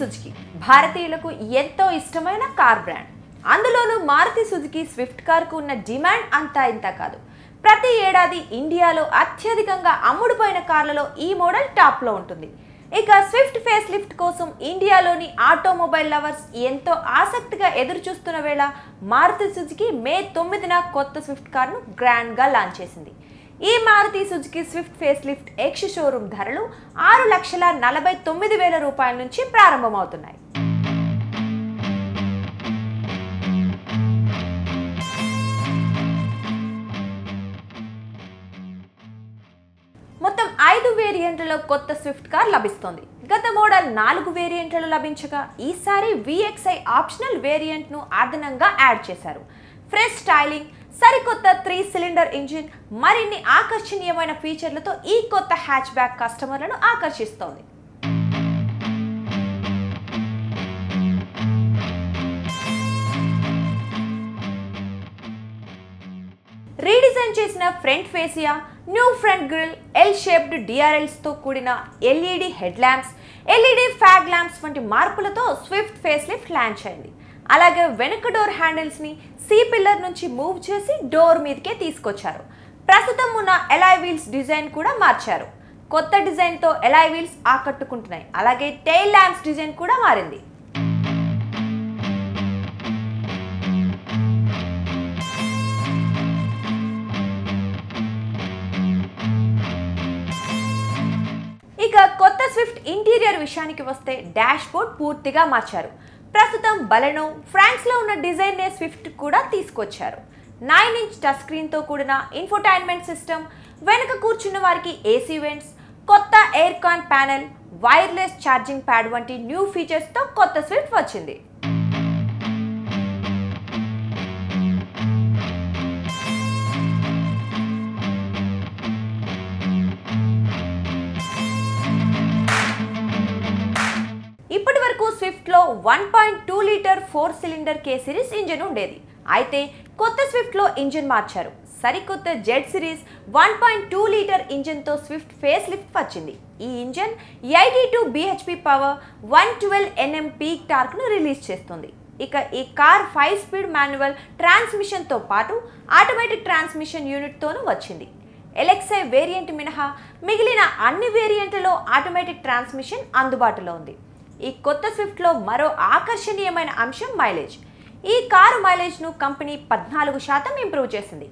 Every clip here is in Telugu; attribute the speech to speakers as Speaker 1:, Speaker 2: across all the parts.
Speaker 1: సుజుకి భారతీయులకు ఎంతో ఇష్టమైన కార్ బ్రాండ్. అందులోనూ మారుతి సుజుకి స్విఫ్ట్ కార్కు ఉన్న డిమాండ్ అంతా ఇంత కాదు. ప్రతి ఏడాది ఇండియాలో అత్యధికంగా అమ్ముడుపోయిన కార్లలో ఈ మోడల్ టాప్లో ఉంటుంది. ఇక స్విఫ్ట్ ఫేస్ లిఫ్ట్ కోసం ఇండియాలోని ఆటోమొబైల్ లవర్స్ ఎంతో ఆసక్తిగా ఎదురు చూస్తున్న వేళ మారుతి సుజుకి మే 9న కొత్త స్విఫ్ట్ కార్ను గ్రాండ్గా లాంచ్ చేసింది. ఈ Maruti Suzuki Swift facelift ex showroom ధరలు 6,49,000 రూపాయల నుంచి ప్రారంభమవుతున్నాయి. మొత్తం 5 వేరియంట్లలో కొత్త స్విఫ్ట్ కార్ లభిస్తోంది. గత మోడల్ 4 వేరియంట్లలో లభించగా ఈసారి VXI ఆప్షనల్ వేరియంట్ను అదనంగా యాడ్ చేశారు. ఫ్రెష్ స్టైలింగ్, సరికొత్త 3 సిలిండర్ ఇంజిన్, మరిన్ని ఆకర్షణీయమైన ఫీచర్లతో ఈ కొత్త హ్యాచ్ బ్యాక్ కస్టమర్లను ఆకర్షిస్తోంది. రీడిజైన్ చేసిన front fascia, new front grille, L shaped DRLs తో కూడిన LED head lamps, LED fog lamps వంటి మార్పులతో స్విఫ్ట్ ఫేస్ లిఫ్ట్ లాంచ్ అయింది. అలాగే వెనుక డోర్ హ్యాండిల్స్ ని C పిల్లర్ నుంచి మూవ్ చేసి డోర్ మీదకే తీసుకొచ్చారు. ప్రస్తుతం ఉన్న ఎలాయ్ వీల్స్ డిజైన్ కూడా మార్చారు. కొత్త డిజైన్ తో ఎలాయ్ వీల్స్ ఆకట్టుకుంటున్నాయి. అలాగే టెయిల్ ల్యాంప్స్ డిజైన్ కూడా మారింది. ఇక కొత్త స్విఫ్ట్ ఇంటీరియర్ విషయానికి వస్తే డాష్ బోర్డ్ పూర్తిగా మార్చారు. ప్రస్తుతం బలెనో, ఫ్రాన్స్ లో ఉన్న డిజైన్ నే స్విఫ్ట్ కూడా తీసుకొచ్చారు. 9-ఇంచ్ టచ్ స్క్రీన్ తో కూడిన ఇన్ఫోటైన్మెంట్ సిస్టమ్, వెనుక కూర్చున్న వారికి AC వెంట్స్, కొత్త ఎయిర్ కాన్ ప్యానెల్, వైర్లెస్ ఛార్జింగ్ ప్యాడ్ వంటి న్యూ ఫీచర్స్ తో కొత్త స్విఫ్ట్ వచ్చింది. ఇప్పటి వరకు స్విఫ్ట్ లో 1.2 litre 4 cylinder K series engine ఉండేది. అయితే కొత్త స్విఫ్ట్ లో ఇంజిన్ మార్చారు. సరికొత్త జెడ్ సిరీస్ 1.2 లీటర్ ఇంజిన్ తో స్విఫ్ట్ ఫేస్ లిఫ్ట్ వచ్చింది. ఈ engine 82 bhp power, 112 Nm peak torque ను రిలీజ్ చేస్తుంది. ఇక ఈ కార్ 5 స్పీడ్ మాన్యువల్ ట్రాన్స్మిషన్ తో పాటు ఆటోమేటిక్ ట్రాన్స్మిషన్ యూనిట్ తోనూ వచ్చింది. LXI వేరియంట్ మినహా మిగిలిన అన్ని వేరియంట్లలో ఆటోమేటిక్ ట్రాన్స్మిషన్ అందుబాటులో ఉంది. ఈ కొత్త స్విఫ్ట్ లో మరో ఆకర్షణీయమైన అంశం మైలేజ్. ఈ కారు మైలేజ్ ను కంపెనీ 14% ఇంప్రూవ్ చేసింది.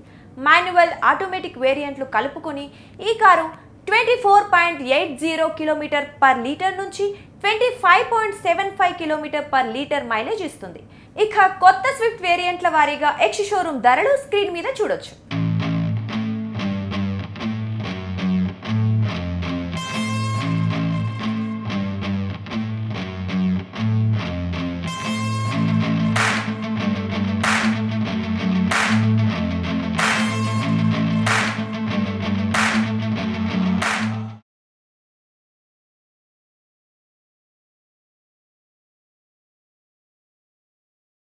Speaker 1: మాన్యువల్, ఆటోమేటిక్ వేరియంట్లు కలుపుకొని ఈ కారు 24.80 km/L నుంచి 25.75 km/L మైలేజ్ ఇస్తుంది. ఇక కొత్త స్విఫ్ట్ వేరియంట్ల వారీగా ఎక్స్ షోరూమ్ ధరలు స్క్రీన్ మీద చూడొచ్చు.